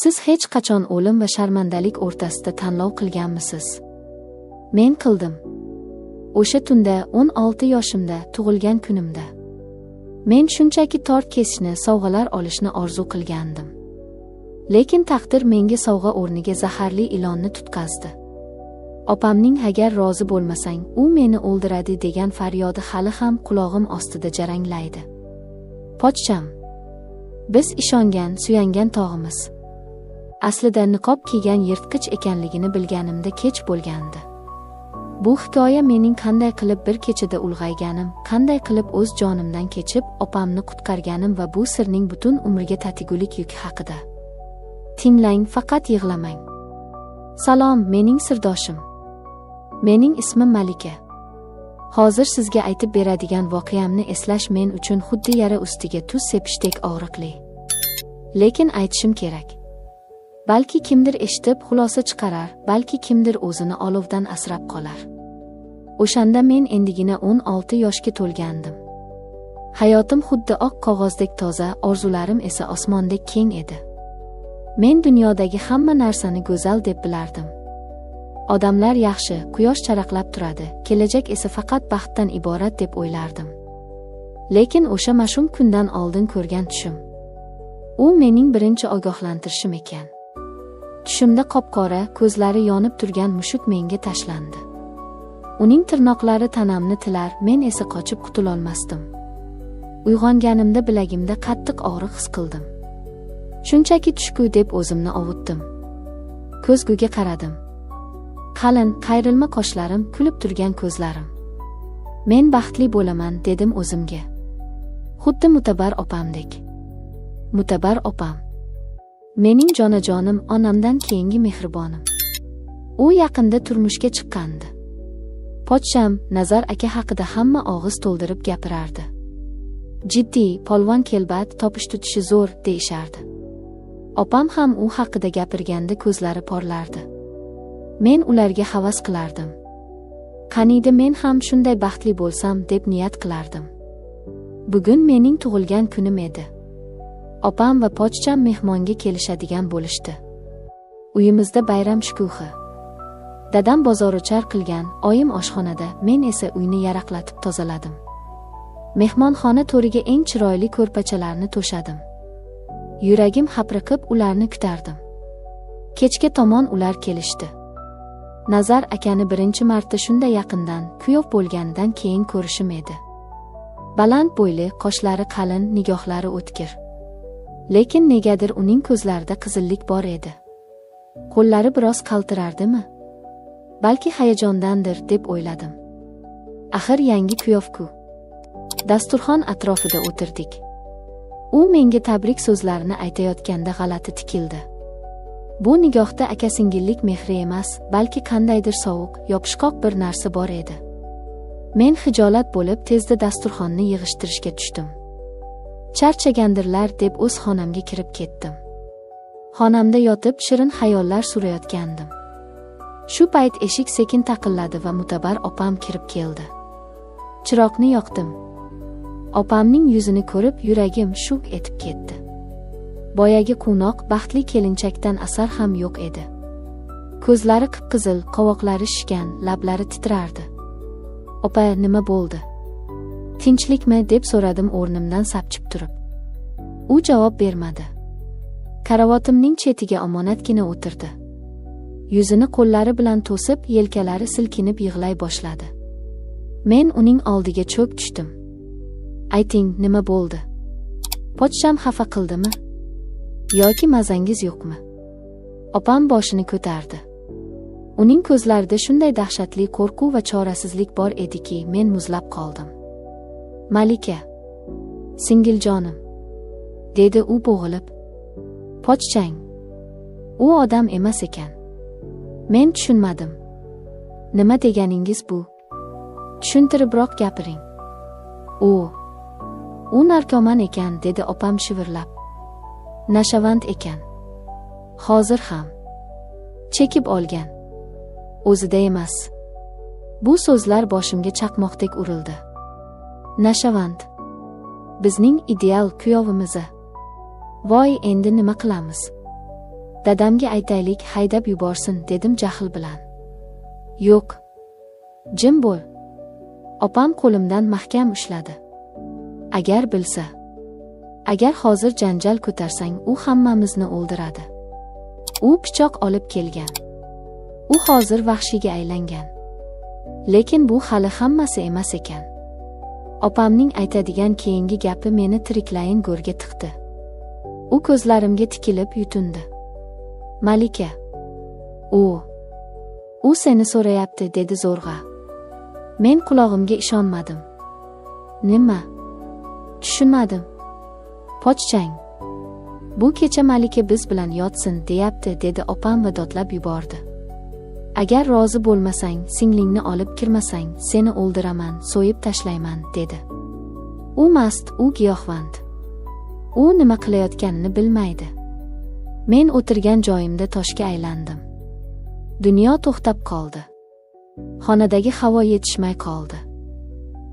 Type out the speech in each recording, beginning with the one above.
Siz hech qachon o'lim va sharmandalik o'rtasida tanlov qilganmisiz? Men qildim. O'sha tunda 16 yoshimda, tug'ilgan kunimda. Men shunchaki tort kesishni, sovg'alar olishni orzu qilgandim. Lekin taqdir menga sovg'a o'rniga zaharli ilonni tutqazdi. Opamning agar rozi bo'lmasang, u meni o'ldiradi degan faryodi hali ham qulog'im ostida jaranglaydi. Pochcham. Biz ishongan, suyangan tog'imiz. Aslida niqob kiygan yirtqich ekanligini bilganimda kech bo'lgandi. Bu hikoya mening qanday qilib bir kechada ulg'ayganim, qanday qilib o'z jonimdan kechib, opamni qutqarganim va bu sirning butun umrga tatigulik yuki haqida. Tinglang, faqat yig'lamang. Salom, mening sirdoshim. Mening ismim Malika. Hozir sizga aytib beradigan voqeamni eslash men uchun xuddi yara ustiga tuz sepishdek og'riqli. Lekin aytishim kerak. Balki kimdir eshitib xulosa chiqarar, balki kimdir o'zini olovdan asrab qolar. O'shanda men endigina 16 yoshga to'lgandim. Hayotim xuddi oq qog'ozdek toza, orzularim esa osmondek keng edi. Men dunyodagi hamma narsani go'zal deb bilardim. Odamlar yaxshi, quyosh charaqlab turadi, kelajak esa faqat baxtdan iborat deb o'ylardim. Lekin o'sha mash'um kundan oldin ko'rgan tushim. U mening birinchi ogohlantirishim ekan. Tushimda qop-qora, ko'zlari yonib turgan mushuk menga tashlandi. Uning tirnoqlari tanamni tilar, men esa qochib qutulolmasdim. Uyg'onganimda bilagimda qattiq og'riq his qildim. Shunchaki tushku deb o'zimni ovutdim. Ko'zguga qaradim. Qalin, qayrilma qoshlarim, kulib turgan ko'zlarim. Men baxtli bo'laman, dedim o'zimga. Xuddi Mutabar opamdek. Mutabar opam. Mening jonajonim, onamdan keyingi mehribonim. U yaqinda turmushga chiqqandi. Pochcham, Nazar aka haqida hamma og'iz to'ldirib gapirardi. Jiddiy, polvon kelbat, topish tutishi zo'r, deyishardi. Opam ham u haqida gapirganda ko'zlari porlardi. Men ularga havas qilardim. Qaniydi men ham shunday baxtli bo'lsam deb niyat qilardim. Bugun mening tug'ilgan kunim edi. Opam va pochcham mehmonga kelishadigan bo'lishdi. Uyimizda bayram shukuhi. Dadam bozor-o'char qilgan, oyim oshxonada, men esa uyni yaraqlatib tozaladim. Mehmonxona to'riga eng chiroyli ko'rpachalarni to'shadim. Yuragim hapriqib ularni kutardim. Kechga tomon ular kelishdi. Nazar akani birinchi marta shunday yaqindan, kuyov bo'lgandan keyin ko'rishim edi. Baland bo'yli, qoshlari qalin, nigohlari o'tkir. Lekin negadir uning ko'zlarida qizillik bor edi. Qo'llari biroz qaltirardimi? Balki hayajondandir, deb o'yladim. Axir yangi kuyovku. Dasturxon atrofida o'tirdik. U menga tabrik so'zlarini aytayotganda g'alati tikildi. Bu nigohda aka-singillik mehri emas, balki qandaydir sovuq, yopishqoq bir narsa bor edi. Men xijolat bo'lib tezda dasturxonni yig'ishtirishga tushdim. Charchagandirlar deb o'z xonamga kirib ketdim. Xonamda yotib shirin xayollar surayotgandim. Shu payt eshik sekin taqilladi va Mutabar opam kirib keldi. Chiroqni yoqdim. Opamning yuzini ko'rib yuragim shuk etib ketdi. Boyagi quvnoq, baxtli kelinchakdan asar ham yo'q edi. Ko'zlari qip-qizil, qovoqlari shishgan, lablari titrardi. "Opa, nima bo'ldi? Tinchlikmi?" deb so'radim o'rnimdan sapchib turib. U javob bermadi. Karavotimning chetiga omonatgina o'tirdi. Yuzini qo'llari bilan to'sib, yelkalari silkinib yig'lay boshladi. Men uning oldiga cho'k tushdim. "Ayting, nima bo'ldi? Pochcham xafa qildimi? Yoki mazangiz yo'qmi?" Opam boshini ko'tardi. Uning ko'zlarida shunday dahshatli qo'rquv va chorasizlik bor ediki, men muzlab qoldim. "Malika, singiljonim", dedi u bo'g'ilib. "Pochchang, u odam emas ekan." Men tushunmadim. "Nima deganingiz bu? Tushuntiribroq gapiring." U narkoman ekan", dedi opam shivirlab. "Nashavand ekan. Hozir ham chekib olgan. O'zida emas." Bu so'zlar boshimga chaqmoqdek urildi. Nashavand. Bizning ideal kuyovimiz. Voy, endi nima qilamiz? Dadamga aytaylik, haydab yuborsin, dedim jahl bilan. Yo'q. Jim bo'l. Opam qo'limdan mahkam ushladi. Agar bilsa, agar hozir janjal ko'tarsang, u hammamizni o'ldiradi. U pichoq olib kelgan. U hozir vahshiyga aylangan. Lekin bu hali hammasi emas ekan. Opamning aytadigan keyingi gapi meni tiriklayin go'rga tiqdi. U ko'zlarimga tikilib yutindi. Malika. U seni so'rayapti, dedi zo'rg'a. Men qulog'imga ishonmadim. Nima? Tushunmadim. Pochchang. Bu kecha Malika biz bilan yotsin, deyapti, dedi opam va dodlab yubordi. Agar rozi bo'lmasang, singlingni olib kirmasang, seni o'ldiraman, so'yib tashlayman, dedi. U mast, u giyohvand. U nima qilayotganini bilmaydi. Men o'tirgan joyimda toshga aylandim. Dunyo to'xtab qoldi. Xonadagi havo yetishmay qoldi.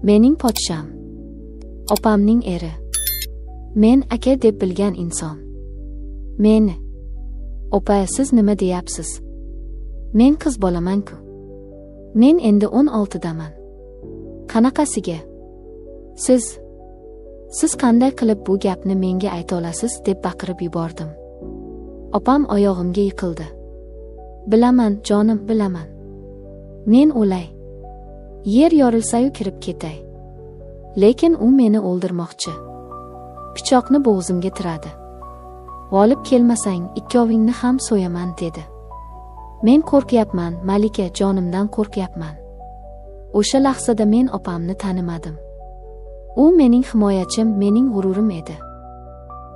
Mening pochcham, opamning eri, men aka deb bilgan inson. Meni, opa, siz nima deyapsiz? Men qiz bolaman-ku. Men endi 16 daman. Qanaqasiga? Siz qanday qilib bu gapni menga ayta olasiz, deb baqirib yubordim. Opam oyog'imga yiqildi. Bilaman, jonim, bilaman. Men o'lay. Yer yorilsa-yu kirib ketay. Lekin u meni o'ldirmoqchi. Pichoqni bo'g'zimga tiradi. G'olib kelmasang, ikkovingni ham so'yaman, dedi. Men qo'rqyapman, Malika, jonimdan qo'rqyapman. O'sha lahzada men opamni tanimadim. U mening himoyachim, mening g'ururim edi.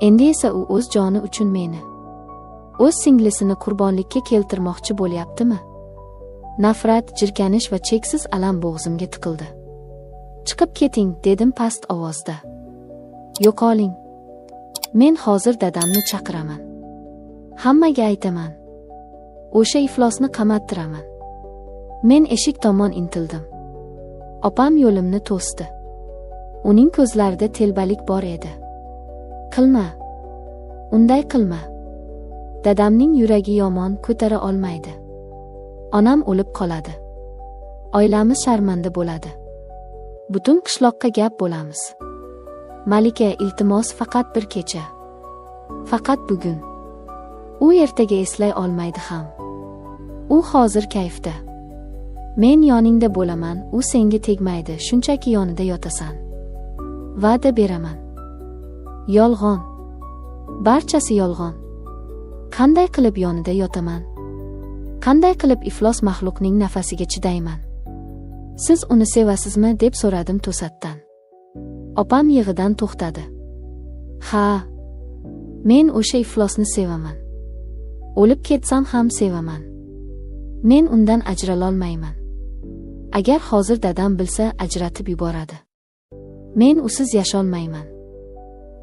Endi esa u o'z joni uchun meni, o'z singlisini qurbonlikka keltirmoqchi bo'lyaptimi? Nafrat, jirkanish va cheksiz alam bo'g'zimga tiqildi. Chiqib keting, dedim past ovozda. Yo'qoling. Men hozir dadamni chaqiraman. Hammaga aytaman. O'sha iflosni qamattiraman. Men eshik tomon intildim. Opam yo'limni to'sdi. Uning ko'zlarida telbalik bor edi. Qilma. Unday qilma. Dadamning yuragi yomon, ko'tara olmaydi. Onam o'lib qoladi. Oilamiz sharmanda bo'ladi. Butun qishloqqa gap bo'lamiz. Malika, iltimos, faqat bir kecha. Faqat bugun. U ertaga eslay olmaydi ham. U hozir kayfda. Men yoningda bo'laman, u senga tegmaydi, shunchaki yonida yotasan. Va'da beraman. Yolg'on. Barchasi yolg'on. Qanday qilib yonida yotaman? Qanday qilib iflos maxluqning nafasiga chidayman? Siz uni sevasizmi, deb so'radim to'satdan. Opam yig'idan to'xtadi. Ha, men o'sha iflosni sevaman. O'lib ketsam ham sevaman. Men undan ajralolmayman. Agar hozir dadam bilsa, ajratib yuboradi. Men usiz yasholmayman.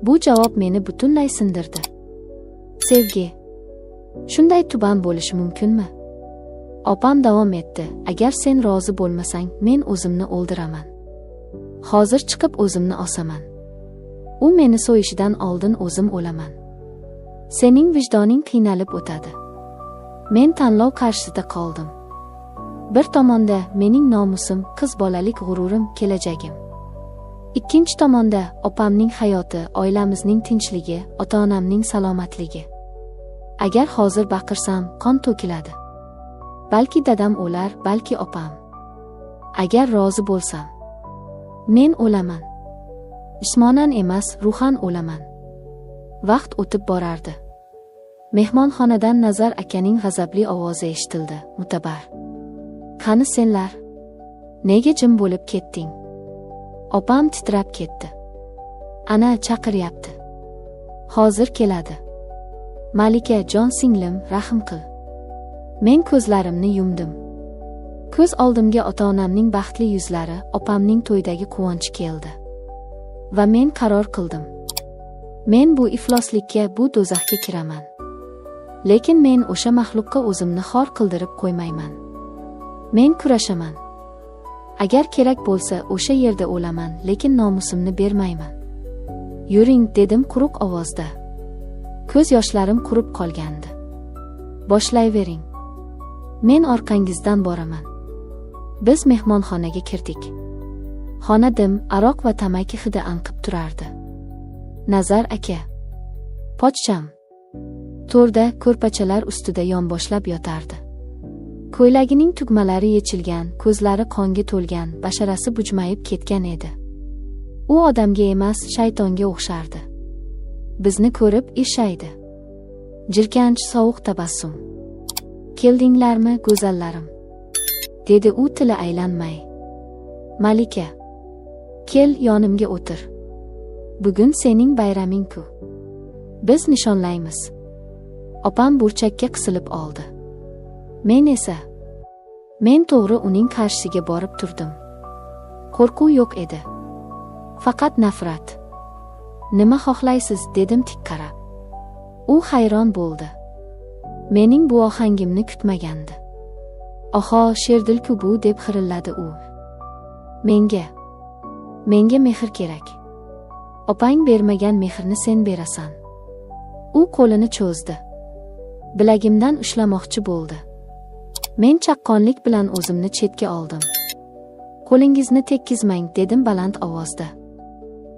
Bu javob meni butunlay sindirdi. Sevgi shunday tuban bo'lishi mumkinmi? Opam davom etdi. Agar sen rozi bo'lmasang, men o'zimni o'ldiraman. Hozir chiqib o'zimni osaman. U meni so'yishidan oldin o'zim o'laman. Sening vijdoning qiynalib o'tadi. Men tanlov qarshisida qoldim. Bir tomonda mening nomusim, qiz bolalik g'ururim, kelajagim. Ikkinchi tomonda opamning hayoti, oilamizning tinchligi, ota-onamning salomatligi. Agar hozir baqirsam, qon to'kiladi. Balki dadam o'lar, balki opam. Agar rozi bo'lsam, men o'laman. Jismonan emas, ruhan o'laman. Vaqt o'tib borardi. Mehmonxonadan Nazar akaning g'azabli ovozi eshitildi. Mutabar. Qani senlar? Nega jim bo'lib ketding? Opam titrab ketdi. Ana chaqiryapti. Hozir keladi. Malika, jon singlim, rahm qil. Men ko'zlarimni yumdim. Ko'z oldimga ota-onamning baxtli yuzlari, opamning to'ydagi quvonchi keldi. Va men qaror qildim. Men bu ifloslikka, bu do'zaxga kiraman. Lekin men o'sha maxluqqa o'zimni xor qildirib qo'ymayman. Men kurashaman. Agar kerak bo'lsa, o'sha yerda o'laman, lekin nomusimni bermayman. Yuring, dedim quruq ovozda. Ko'z yoshlarim qurib qolgandi. Boshlayvering. Men orqangizdan boraman. Biz mehmonxonaga kirdik. Xona dim, aroq va tamaki hidi anqib turardi. Nazar aka. Pochcham. To'rda ko'rpachalar ustida yonboshlab yotardi. Ko'ylagining tugmalari yechilgan, ko'zlari qonga to'lgan, basharasi bujmayib ketgan edi. U odamga emas, shaytonga o'xshardi. Bizni ko'rib irshaydi. Jirkanch sovuq tabassum. Keldinglarmi, go'zallarim? Dedi u tili aylanmay. Malika, kel yonimga o'tir. Bugun sening bayraming-ku. Biz nishonlaymiz. Opam burchakka qisilib oldi. Men to'g'ri uning qarshisiga borib turdim. Qo'rquv yo'q edi. Faqat nafrat. Nima xohlaysiz, dedim tik qarab. U hayron bo'ldi. Mening bu ohangimni kutmagandi. Oho, sherdil-ku bu, deb xirilladi u. Menga mehr kerak. Opang bermagan mehrni sen berasan. U qo'lini cho'zdi. Bilagimdan ushlamoqchi bo'ldi. Men chaqqonlik bilan o'zimni chetga oldim. Qo'lingizni tekkizmang, dedim baland ovozda.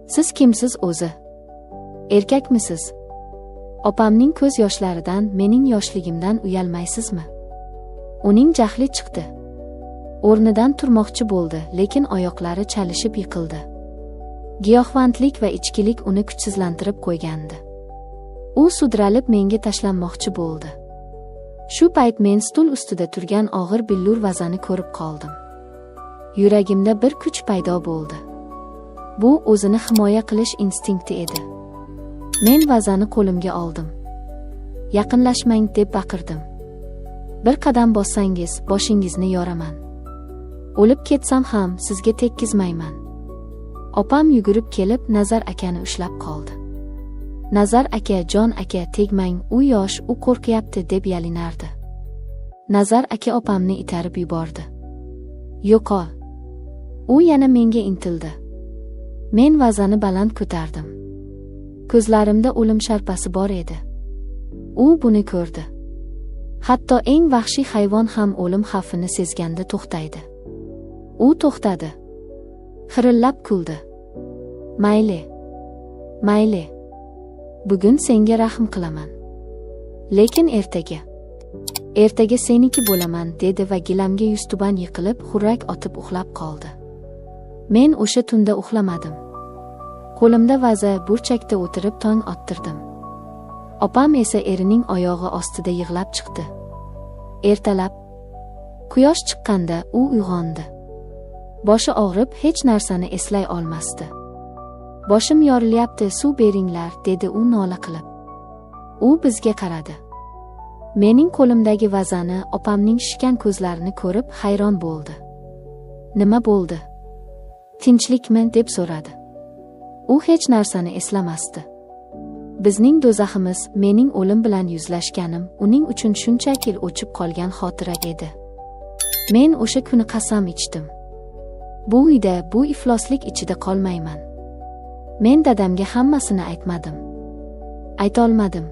Siz kimsiz o'zi? Erkakmisiz? Opamning ko'z yoshlaridan, mening yoshligimdan uyalmaysizmi? Uning jahli chiqdi. O'rnidan turmoqchi bo'ldi, lekin oyoqlari chalishib yiqildi. Giyohvandlik va ichkilik uni kuchsizlantirib qo'ygandi. U sudralib menga tashlanmoqchi bo'ldi. Shu payt men stul ustida turgan og'ir billur vazani ko'rib qoldim. Yuragimda bir kuch paydo bo'ldi. Bu o'zini himoya qilish instinkti edi. Men vazani qo'limga oldim. Yaqinlashmang, deb baqirdim. Bir qadam bossangiz, boshingizni yoraman. O'lib ketsam ham sizga tekkizmayman. Opam yugurib kelib Nazar akani ushlab qoldi. Nazar aka, jon aka, tegmang, u yosh, u qo'rqyapti, deb yalinardi. Nazar aka opamni itarib yubordi. Yo'qol. U yana menga intildi. Men vazani baland ko'tardim. Ko'zlarimda o'lim sharpasi bor edi. U buni ko'rdi. Hatto eng vahshiy hayvon ham o'lim xavfini sezganda to'xtaydi. U to'xtadi. Xirillab kuldi. Mayli. Bugun senga rahm qilaman. Lekin ertaga seniki bo'laman, dedi va gilamga yuztuban yiqilib, xurrak otib uxlab qoldi. Men o'sha tunda uxlamadim. Qo'limda vaza, burchakda o'tirib tong ottirdim. Opam esa erining oyog'i ostida yig'lab chiqdi. Ertalab quyosh chiqqanda u uyg'ondi. Boshi og'rib, hech narsani eslay olmasdi. Boshim yorilyapti, suv beringlar, dedi u nola qilib. U bizga qaradi. Mening qo'limdagi vazani, opamning shishgan ko'zlarini ko'rib hayron bo'ldi. Nima bo'ldi? Tinchlikmi, deb so'radi. U hech narsani eslamasdi. Bizning do'zaximiz, mening o'lim bilan yuzlashganim, uning uchun shunchaki o'chib qolgan xotira edi. Men o'sha kuni qasam ichdim. Bu uyda, bu ifloslik ichida qolmayman. Men dadamga hammasini aytmadim. Aytolmadim.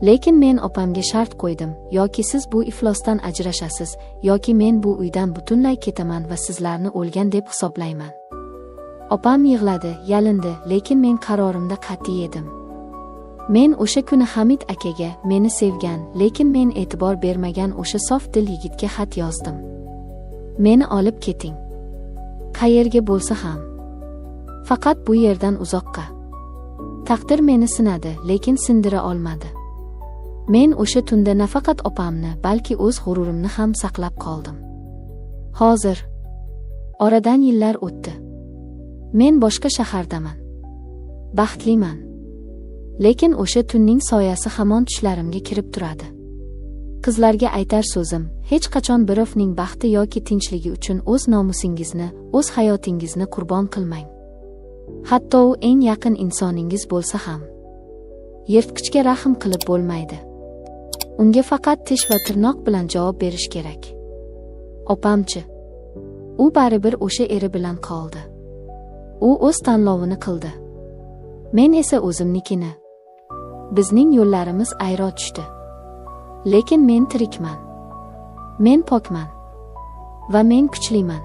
Lekin men opamga shart qo'ydim, yoki siz bu iflosdan ajrashasiz, yoki men bu uydan butunlay ketaman va sizlarni o'lgan deb hisoblayman. Opam yig'ladi, yalindi, lekin men qarorimda qat'iy edim. Men o'sha kuni Hamid akaga, meni sevgan, lekin men e'tibor bermagan o'sha sof dil yigitga xat yozdim. Meni olib keting. Qayerga bo'lsa ham. Faqat bu yerdan uzoqqa. Taqdir meni sinadi, lekin sindira olmadi. Men o'sha tunda nafaqat opamni, balki o'z g'ururimni ham saqlab qoldim. Hozir oradan yillar o'tdi. Men boshqa shahardaman. Baxtliman. Lekin o'sha tunning soyasi hamon tushlarimga kirib turadi. Qizlarga aytar so'zim, hech qachon birovning baxti yoki tinchligi uchun o'z nomusingizni, o'z hayotingizni qurbon qilmang. Hatto u eng yaqin insoningiz bo'lsa ham. Yirtqichga rahm qilib bo'lmaydi. Unga faqat tish va tirnoq bilan javob berish kerak. Opamchi? U baribir o'sha eri bilan qoldi. U o'z tanlovini qildi. Men esa o'zimnikini. Bizning yo'llarimiz ayro tushdi. Lekin men tirikman. Men pokman. Va men kuchliman.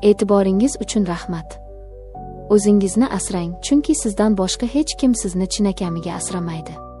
E'tiboringiz uchun rahmat. O'zingizni asrang, chunki sizdan boshqa hech kim sizni chinakamiga asramaydi.